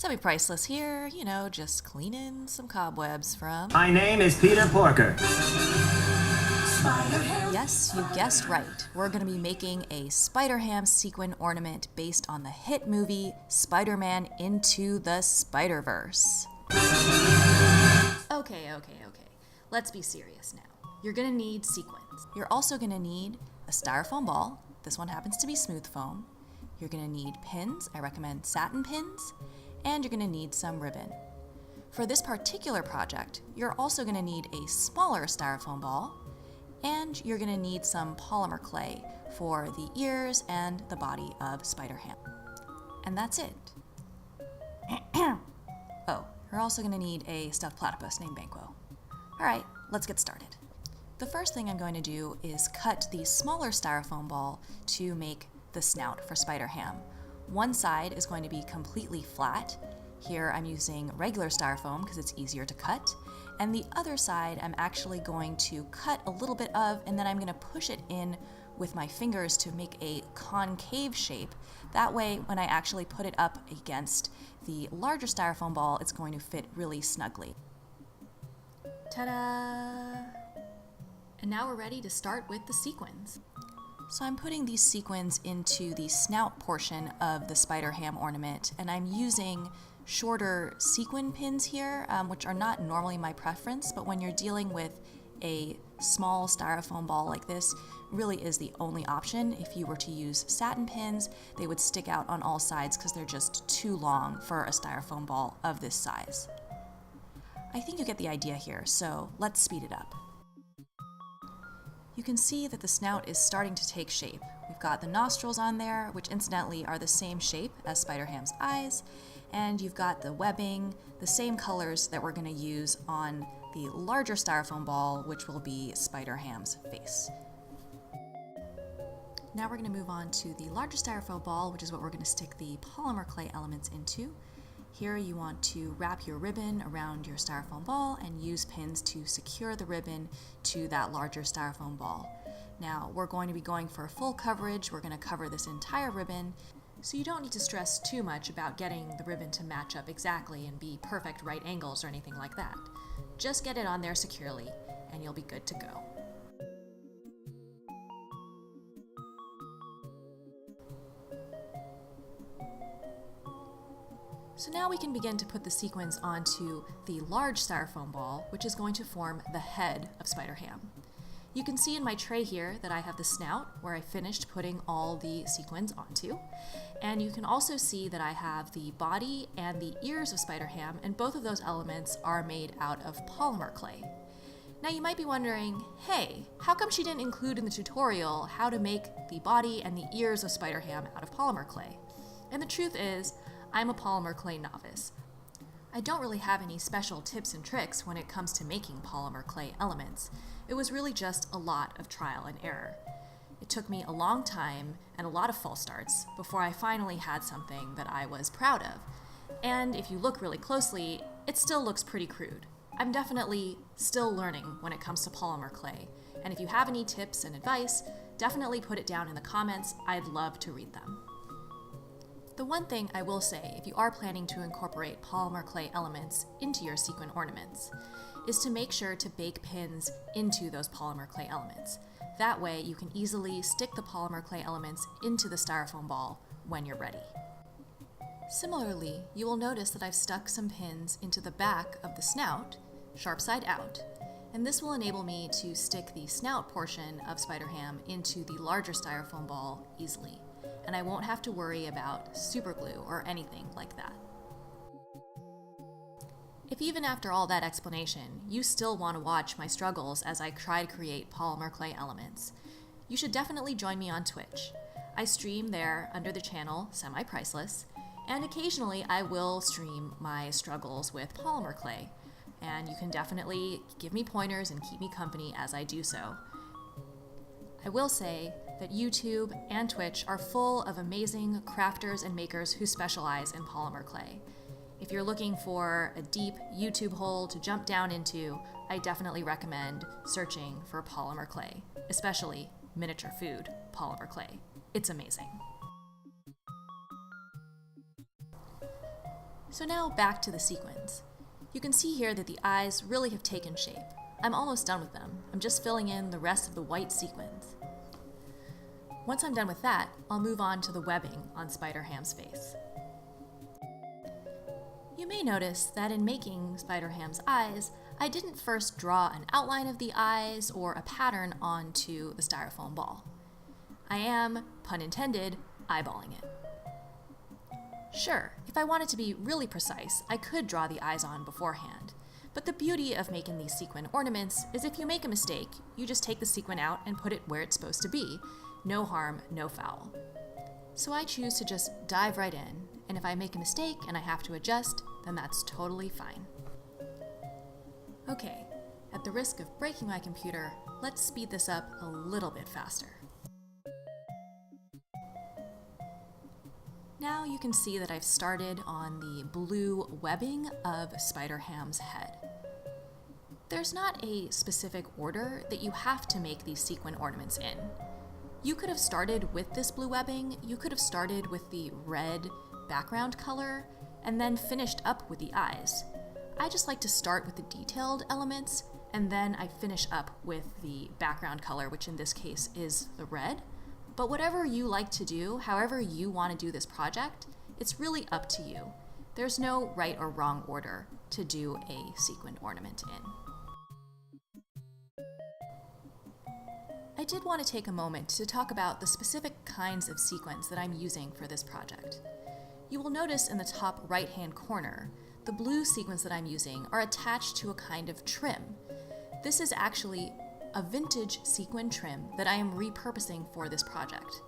Semi-priceless here, you know, just cleaning some cobwebs from... My name is Peter Porker. Yes, you guessed right. We're going to be making a Spider-Ham sequin ornament based on the hit movie Spider-Man Into the Spider-Verse. Okay. Let's be serious now. You're going to need sequins. You're also going to need a styrofoam ball. This one happens to be Smoothfoam. You're going to need pins. I recommend satin pins. And you're going to need some ribbon. For this particular project, you're also going to need a smaller styrofoam ball, and you're going to need some polymer clay for the ears and the body of Spider-Ham. And that's it. Oh, you're also going to need a stuffed platypus named Banquo. Alright, let's get started. The first thing I'm going to do is cut the smaller styrofoam ball to make the snout for Spider-Ham. One side is going to be completely flat. Here I'm using regular styrofoam because it's easier to cut. And the other side I'm actually going to cut a little bit of, and then I'm going to push it in with my fingers to make a concave shape. That way, when I actually put it up against the larger styrofoam ball, it's going to fit really snugly. Ta-da! And now we're ready to start with the sequins. So I'm putting these sequins into the snout portion of the Spider-Ham ornament, and I'm using shorter sequin pins here, which are not normally my preference, but when you're dealing with a small styrofoam ball like this, really is the only option. If you were to use satin pins, they would stick out on all sides because they're just too long for a styrofoam ball of this size. I think you get the idea here, so let's speed it up. You can see that the snout is starting to take shape. We've got the nostrils on there, which incidentally are the same shape as Spider-Ham's eyes, and you've got the webbing, the same colors that we're going to use on the larger styrofoam ball, which will be Spider-Ham's face. Now we're going to move on to the larger styrofoam ball, which is what we're going to stick the polymer clay elements into. Here you want to wrap your ribbon around your styrofoam ball and use pins to secure the ribbon to that larger styrofoam ball. Now we're going to be going for full coverage. We're going to cover this entire ribbon, so you don't need to stress too much about getting the ribbon to match up exactly and be perfect right angles or anything like that. Just get it on there securely and you'll be good to go. So now we can begin to put the sequins onto the large styrofoam ball, which is going to form the head of Spider-Ham. You can see in my tray here that I have the snout, where I finished putting all the sequins onto. And you can also see that I have the body and the ears of Spider-Ham, and both of those elements are made out of polymer clay. Now you might be wondering, hey, how come she didn't include in the tutorial how to make the body and the ears of Spider-Ham out of polymer clay? And the truth is, I'm a polymer clay novice. I don't really have any special tips and tricks when it comes to making polymer clay elements. It was really just a lot of trial and error. It took me a long time and a lot of false starts before I finally had something that I was proud of. And if you look really closely, it still looks pretty crude. I'm definitely still learning when it comes to polymer clay. And if you have any tips and advice, definitely put it down in the comments. I'd love to read them. The one thing I will say, if you are planning to incorporate polymer clay elements into your sequin ornaments, is to make sure to bake pins into those polymer clay elements. That way you can easily stick the polymer clay elements into the styrofoam ball when you're ready. Similarly, you will notice that I've stuck some pins into the back of the snout, sharp side out, and this will enable me to stick the snout portion of Spider-Ham into the larger styrofoam ball easily. And I won't have to worry about super glue or anything like that. If even after all that explanation, you still want to watch my struggles as I try to create polymer clay elements, you should definitely join me on Twitch. I stream there under the channel Semi-Priceless, and occasionally I will stream my struggles with polymer clay, and you can definitely give me pointers and keep me company as I do so. I will say that YouTube and Twitch are full of amazing crafters and makers who specialize in polymer clay. If you're looking for a deep YouTube hole to jump down into, I definitely recommend searching for polymer clay, especially miniature food polymer clay. It's amazing. So now back to the sequins. You can see here that the eyes really have taken shape. I'm almost done with them. I'm just filling in the rest of the white sequins. Once I'm done with that, I'll move on to the webbing on Spider-Ham's face. You may notice that in making Spider-Ham's eyes, I didn't first draw an outline of the eyes or a pattern onto the styrofoam ball. I am, pun intended, eyeballing it. Sure, if I wanted to be really precise, I could draw the eyes on beforehand. But the beauty of making these sequin ornaments is if you make a mistake, you just take the sequin out and put it where it's supposed to be. No harm, no foul. So I choose to just dive right in, and if I make a mistake and I have to adjust, then that's totally fine. Okay, at the risk of breaking my computer, let's speed this up a little bit faster. Now you can see that I've started on the blue webbing of Spider-Ham's head. There's not a specific order that you have to make these sequin ornaments in. You could have started with this blue webbing, you could have started with the red background color, and then finished up with the eyes. I just like to start with the detailed elements, and then I finish up with the background color, which in this case is the red. But whatever you like to do, however you want to do this project, it's really up to you. There's no right or wrong order to do a sequin ornament in. I did want to take a moment to talk about the specific kinds of sequins that I'm using for this project. You will notice in the top right-hand corner, the blue sequins that I'm using are attached to a kind of trim. This is actually a vintage sequin trim that I am repurposing for this project.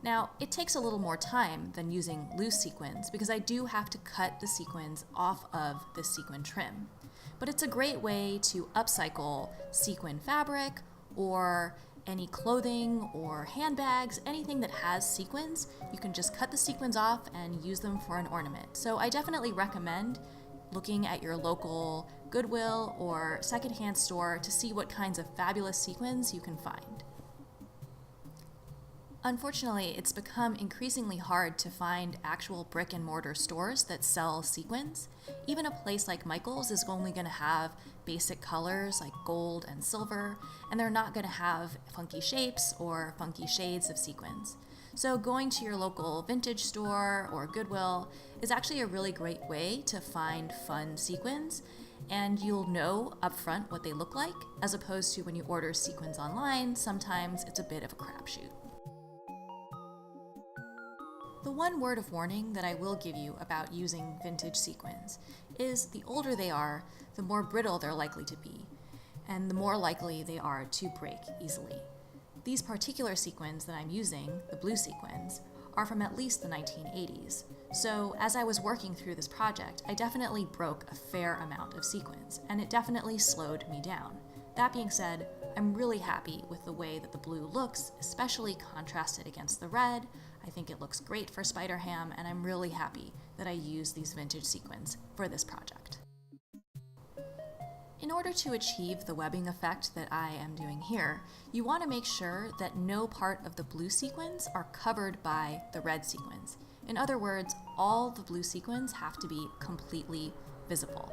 Now, it takes a little more time than using loose sequins because I do have to cut the sequins off of the sequin trim. But it's a great way to upcycle sequin fabric or any clothing or handbags, anything that has sequins. You can just cut the sequins off and use them for an ornament. So I definitely recommend looking at your local Goodwill or secondhand store to see what kinds of fabulous sequins you can find. Unfortunately, it's become increasingly hard to find actual brick and mortar stores that sell sequins. Even a place like Michael's is only going to have basic colors like gold and silver, and they're not going to have funky shapes or funky shades of sequins. So going to your local vintage store or Goodwill is actually a really great way to find fun sequins, and you'll know upfront what they look like, as opposed to when you order sequins online, sometimes it's a bit of a crapshoot. The one word of warning that I will give you about using vintage sequins is the older they are, the more brittle they're likely to be, and the more likely they are to break easily. These particular sequins that I'm using, the blue sequins, are from at least the 1980s. So as I was working through this project, I definitely broke a fair amount of sequins, and it definitely slowed me down. That being said, I'm really happy with the way that the blue looks, especially contrasted against the red. I think it looks great for Spider-Ham, and I'm really happy that I used these vintage sequins for this project. In order to achieve the webbing effect that I am doing here, you want to make sure that no part of the blue sequins are covered by the red sequins. In other words, all the blue sequins have to be completely visible.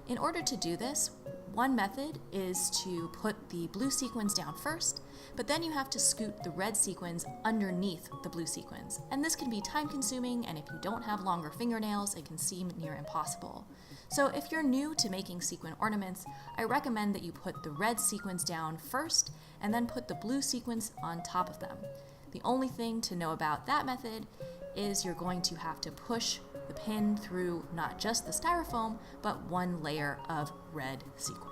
In order to do this, one method is to put the blue sequins down first, but then you have to scoot the red sequins underneath the blue sequins. And this can be time-consuming, and if you don't have longer fingernails, it can seem near impossible. So if you're new to making sequin ornaments, I recommend that you put the red sequins down first, and then put the blue sequins on top of them. The only thing to know about that method is you're going to have to push the pin through not just the styrofoam, but one layer of red sequin.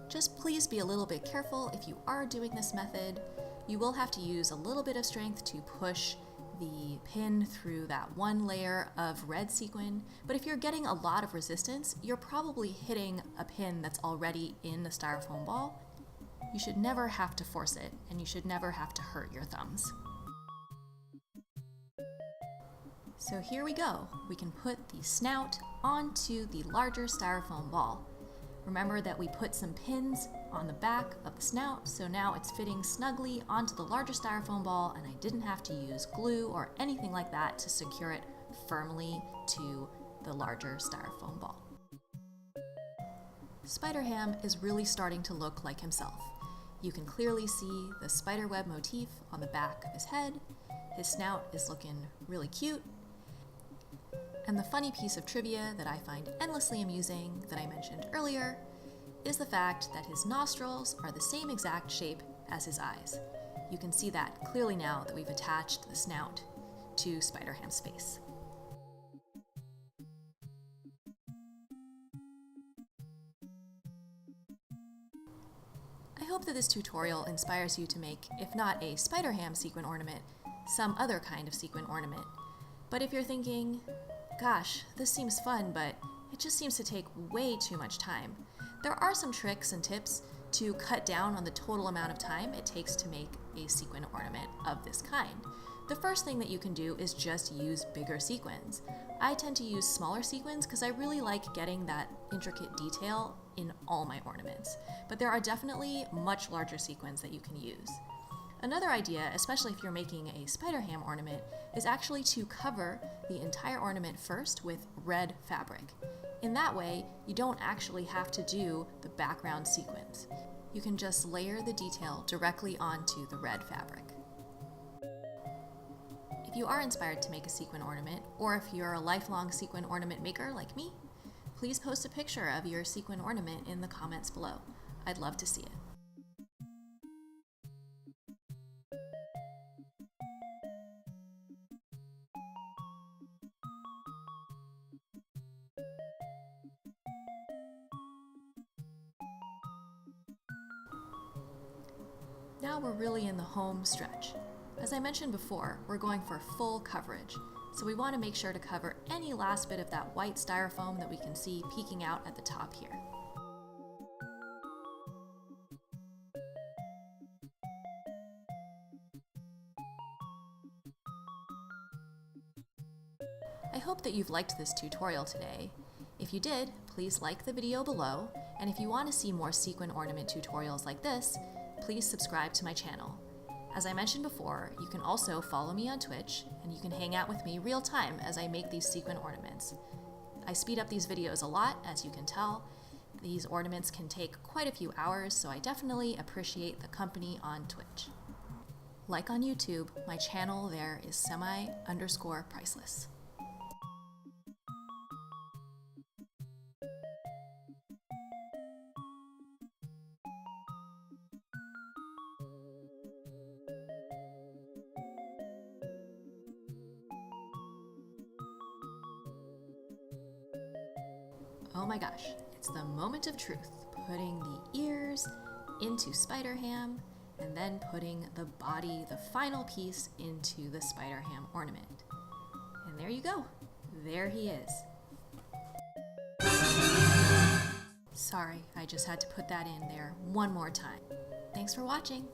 Just please be a little bit careful if you are doing this method. You will have to use a little bit of strength to push the pin through that one layer of red sequin, but if you're getting a lot of resistance, you're probably hitting a pin that's already in the styrofoam ball. You should never have to force it, and you should never have to hurt your thumbs. So here we go. We can put the snout onto the larger styrofoam ball. Remember that we put some pins on the back of the snout, so now it's fitting snugly onto the larger styrofoam ball, and I didn't have to use glue or anything like that to secure it firmly to the larger styrofoam ball. Spider-Ham is really starting to look like himself. You can clearly see the spiderweb motif on the back of his head. His snout is looking really cute. And the funny piece of trivia that I find endlessly amusing that I mentioned earlier is the fact that his nostrils are the same exact shape as his eyes. You can see that clearly now that we've attached the snout to Spider-Ham's face. I hope that this tutorial inspires you to make, if not a Spider-Ham sequin ornament, some other kind of sequin ornament. But if you're thinking, gosh, this seems fun, but it just seems to take way too much time, there are some tricks and tips to cut down on the total amount of time it takes to make a sequin ornament of this kind. The first thing that you can do is just use bigger sequins. I tend to use smaller sequins because I really like getting that intricate detail in all my ornaments, but there are definitely much larger sequins that you can use. Another idea, especially if you're making a Spider-Ham ornament, is actually to cover the entire ornament first with red fabric. In that way, you don't actually have to do the background sequins. You can just layer the detail directly onto the red fabric. If you are inspired to make a sequin ornament, or if you're a lifelong sequin ornament maker like me, please post a picture of your sequin ornament in the comments below. I'd love to see it. Now we're really in the home stretch. As I mentioned before, we're going for full coverage, so we want to make sure to cover any last bit of that white styrofoam that we can see peeking out at the top here. I hope that you've liked this tutorial today. If you did, please like the video below, and if you want to see more sequin ornament tutorials like this, please subscribe to my channel. As I mentioned before, you can also follow me on Twitch, and you can hang out with me real time as I make these sequin ornaments. I speed up these videos a lot, as you can tell. These ornaments can take quite a few hours, so I definitely appreciate the company on Twitch. Like on YouTube, my channel there is semi_priceless. Oh my gosh, it's the moment of truth, putting the ears into Spider-Ham and then putting the body, the final piece, into the Spider-Ham ornament. And there you go, there he is. Sorry, I just had to put that in there one more time. Thanks for watching.